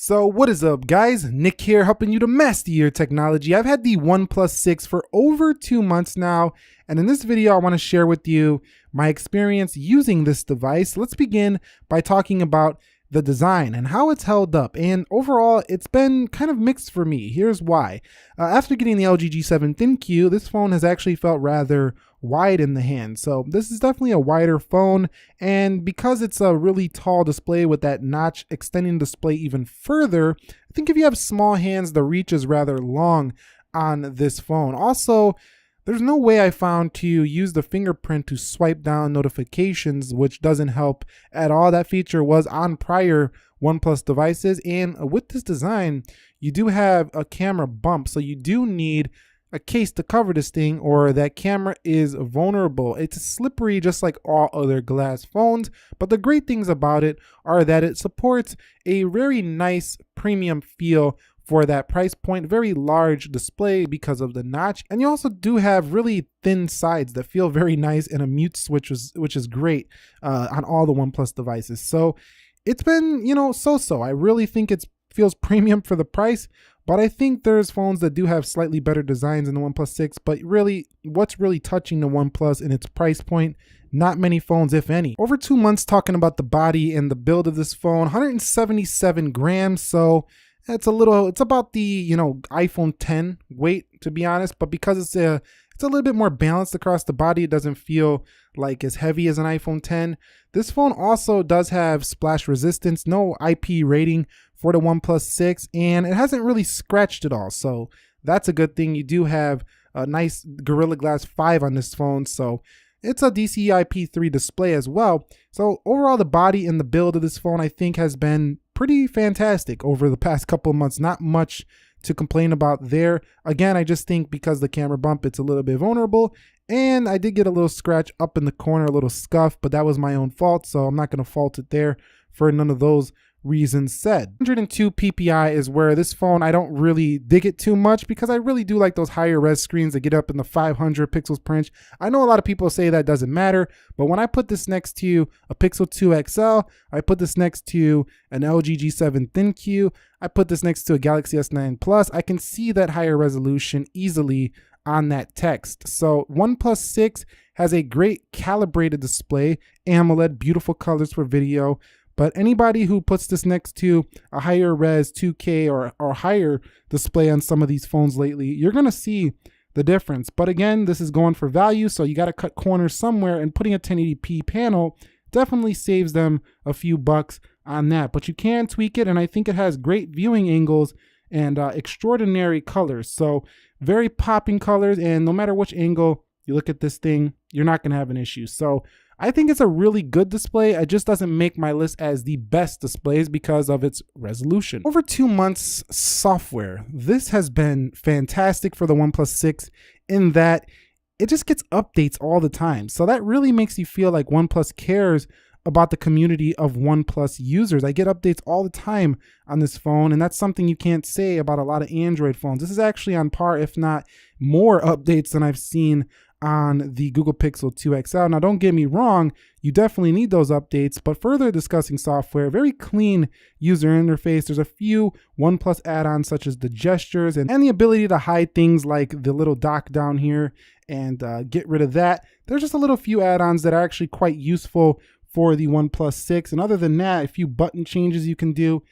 So what is up, guys? Nick here, helping you to master your technology. I've had the OnePlus 6 for over 2 months now, and in this video I want to share with you my experience using this device. Let's begin by talking about the design and how it's held up, and overall it's been kind of mixed for me. Here's why. After getting the LG G7 ThinQ, this phone has actually felt rather wide in the hand. So this is definitely a wider phone, and because it's a really tall display with that notch extending the display even further, I think if you have small hands, the reach is rather long on this phone. Also, there's no way I found to use the fingerprint to swipe down notifications, which doesn't help at all. That feature was on prior OnePlus devices, and with this design, you do have a camera bump, so you do need a case to cover this thing, or that camera is vulnerable. It's slippery just like all other glass phones, but the great things about it are that it supports a very nice premium feel for that price point. Very large display because of the notch, and you also do have really thin sides that feel very nice, and a mute switch which is great on all the OnePlus devices. So it's been, so-so. I really think it feels premium for the price, but I think there's phones that do have slightly better designs than the OnePlus 6, but really, what's really touching the OnePlus in its price point? Not many phones, if any. Over 2 months talking about the body and the build of this phone, 177 grams, so it's about the, iPhone 10 weight, to be honest, but because it's a little bit more balanced across the body, it doesn't feel like as heavy as an iPhone 10. This phone also does have splash resistance, no IP rating for the OnePlus 6, and it hasn't really scratched at all, so that's a good thing. You do have a nice Gorilla Glass 5 on this phone, so it's a DCI-P3 display as well. So overall, the body and the build of this phone, I think, has been pretty fantastic over the past couple of months. Not much to complain about there. Again, I just think because the camera bump, it's a little bit vulnerable, and I did get a little scratch up in the corner, a little scuff, but that was my own fault, so I'm not going to fault it there for none of those reasons said. 102 ppi is where this phone, I don't really dig it too much, because I really do like those higher res screens that get up in the 500 pixels per inch. I know a lot of people say that doesn't matter, but when I put this next to a Pixel 2 XL, I put this next to an LG G7 ThinQ, I put this next to a Galaxy S9 Plus, I can see that higher resolution easily on that text. So OnePlus 6 has a great calibrated display, AMOLED, beautiful colors for video. But anybody who puts this next to a higher res 2K or higher display on some of these phones lately, you're gonna see the difference. But again, this is going for value, so you gotta cut corners somewhere, and putting a 1080p panel definitely saves them a few bucks on that. But you can tweak it, and I think it has great viewing angles and extraordinary colors. So very popping colors, and no matter which angle you look at this thing, you're not gonna have an issue. So I think it's a really good display. It just doesn't make my list as the best displays because of its resolution. Over 2 months software, this has been fantastic for the OnePlus 6 in that it just gets updates all the time. So that really makes you feel like OnePlus cares about the community of OnePlus users. I get updates all the time on this phone, and that's something you can't say about a lot of Android phones. This is actually on par, if not more updates than I've seen on the Google Pixel 2 XL. Now, don't get me wrong, you definitely need those updates, but further discussing software, very clean user interface. There's a few OnePlus add-ons such as the gestures and the ability to hide things like the little dock down here and get rid of that. There's just a little few add-ons that are actually quite useful for the OnePlus 6. And other than that, a few button changes you can do.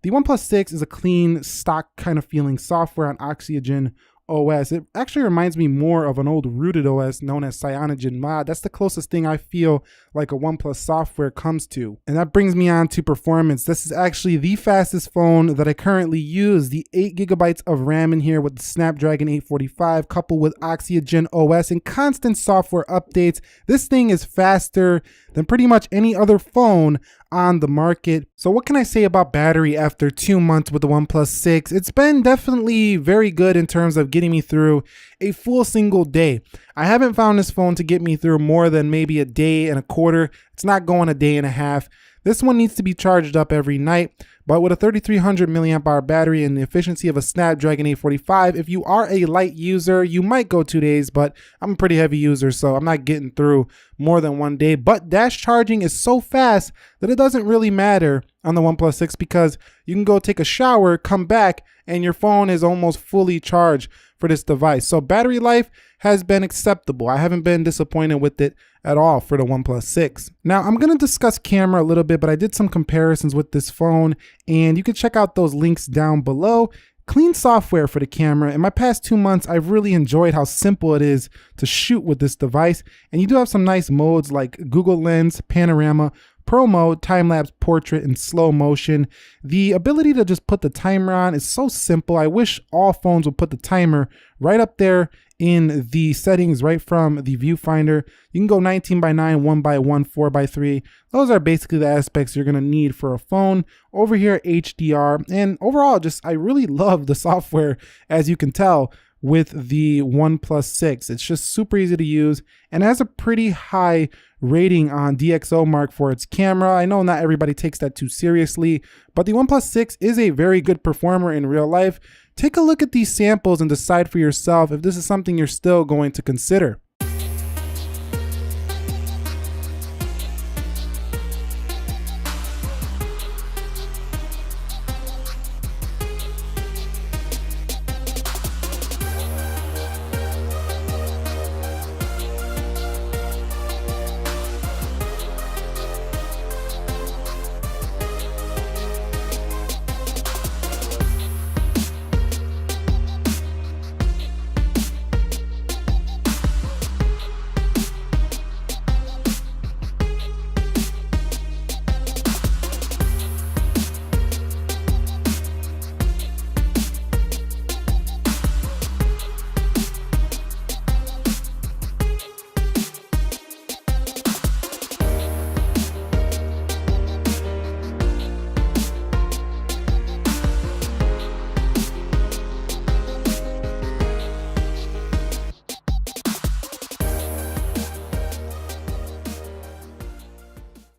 The OnePlus 6 is a clean, stock kind of feeling software on Oxygen OS. It actually reminds me more of an old rooted OS known as CyanogenMod. That's the closest thing I feel like a OnePlus software comes to. And that brings me on to performance. This is actually the fastest phone that I currently use. The 8 gigabytes of RAM in here with the Snapdragon 845 coupled with Oxygen OS and constant software updates. This thing is faster than pretty much any other phone on the market. So what can I say about battery after 2 months with the OnePlus 6? It's been definitely very good in terms of getting me through a full single day. I haven't found this phone to get me through more than maybe a day and a quarter. It's not going a day and a half. This one needs to be charged up every night, but with a 3300 milliamp hour battery and the efficiency of a Snapdragon 845, if you are a light user, you might go 2 days, but I'm a pretty heavy user, so I'm not getting through more than 1 day. But dash charging is so fast that it doesn't really matter on the OnePlus 6 because you can go take a shower, come back, and your phone is almost fully charged for this device. So battery life has been acceptable. I haven't been disappointed with it at all for the OnePlus 6. Now I'm going to discuss camera a little bit, but I did some comparisons with this phone and you can check out those links down below. Clean software for the camera. In my past 2 months, I've really enjoyed how simple it is to shoot with this device. And you do have some nice modes like Google Lens, Panorama, Pro Mode, Time-Lapse, Portrait, and Slow Motion. The ability to just put the timer on is so simple. I wish all phones would put the timer right up there in the settings right from the viewfinder. You can go 19:9, 1:1, 4:3. Those are basically the aspects you're gonna need for a phone. Over here, HDR, and overall, I really love the software, as you can tell, with the OnePlus 6. It's just super easy to use and has a pretty high rating on DxOMark for its camera. I know not everybody takes that too seriously, but the OnePlus 6 is a very good performer in real life. Take a look at these samples and decide for yourself if this is something you're still going to consider.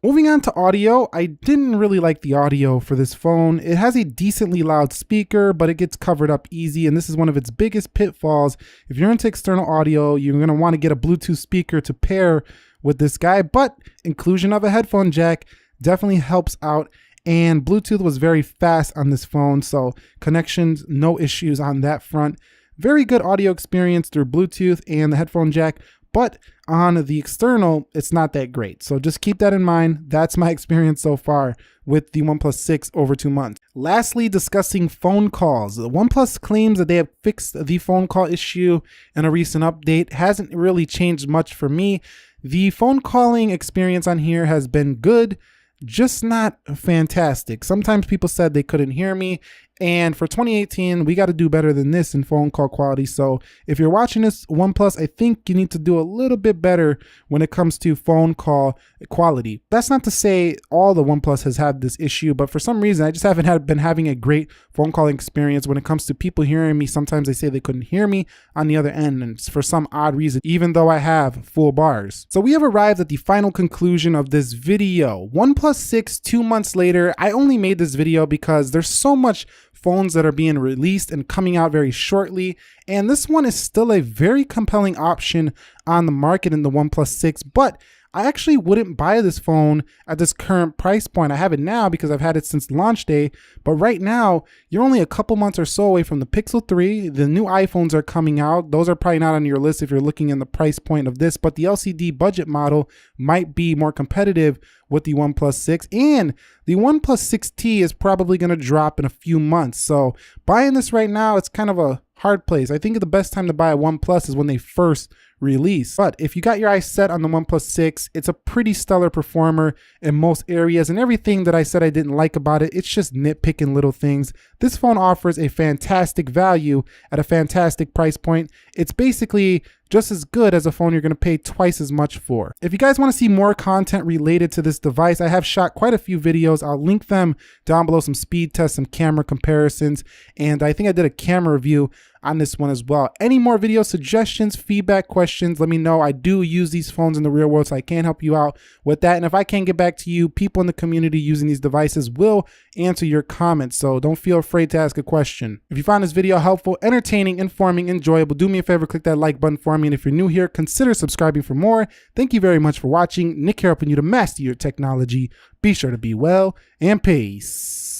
Moving on to audio, I didn't really like the audio for this phone. It has a decently loud speaker, but it gets covered up easy, and this is one of its biggest pitfalls. If you're into external audio, you're going to want to get a Bluetooth speaker to pair with this guy, but inclusion of a headphone jack definitely helps out, and Bluetooth was very fast on this phone, so connections, no issues on that front. Very good audio experience through Bluetooth and the headphone jack, but on the external, it's not that great. So just keep that in mind. That's my experience so far with the OnePlus 6 over 2 months. Lastly, discussing phone calls. The OnePlus claims that they have fixed the phone call issue in a recent update. Hasn't really changed much for me. The phone calling experience on here has been good, just not fantastic. Sometimes people said they couldn't hear me, and for 2018, we got to do better than this in phone call quality. So if you're watching this OnePlus, I think you need to do a little bit better when it comes to phone call quality. That's not to say all the OnePlus has had this issue, but for some reason, I just haven't been having a great phone calling experience when it comes to people hearing me. Sometimes they say they couldn't hear me on the other end, and for some odd reason, even though I have full bars. So we have arrived at the final conclusion of this video. OnePlus 6, 2 months later. I only made this video because there's so much phones that are being released and coming out very shortly, and this one is still a very compelling option on the market in the OnePlus 6, but I actually wouldn't buy this phone at this current price point. I have it now because I've had it since launch day, but right now you're only a couple months or so away from the Pixel 3. The new iPhones are coming out. Those are probably not on your list if you're looking in the price point of this, but the LCD budget model might be more competitive with the OnePlus 6, and the OnePlus 6T is probably going to drop in a few months. So buying this right now, it's kind of a hard place. I think the best time to buy a OnePlus is when they first release. But if you got your eyes set on the OnePlus 6, it's a pretty stellar performer in most areas, and everything that I said I didn't like about it, it's just nitpicking little things. This phone offers a fantastic value at a fantastic price point. It's basically just as good as a phone you're going to pay twice as much for. If you guys want to see more content related to this device, I have shot quite a few videos. I'll link them down below, some speed tests, some camera comparisons, and I think I did a camera review on this one as well. Any more video suggestions, feedback, questions, let me know. I do use these phones in the real world, so I can help you out with that. And if I can't get back to you, people in the community using these devices will answer your comments, so don't feel afraid to ask a question. If you found this video helpful, entertaining, informing, enjoyable, do me a favor, click that like button for me. And if you're new here, consider subscribing for more. Thank you very much for watching. Nick here, helping you to master your technology. Be sure to be well, and peace.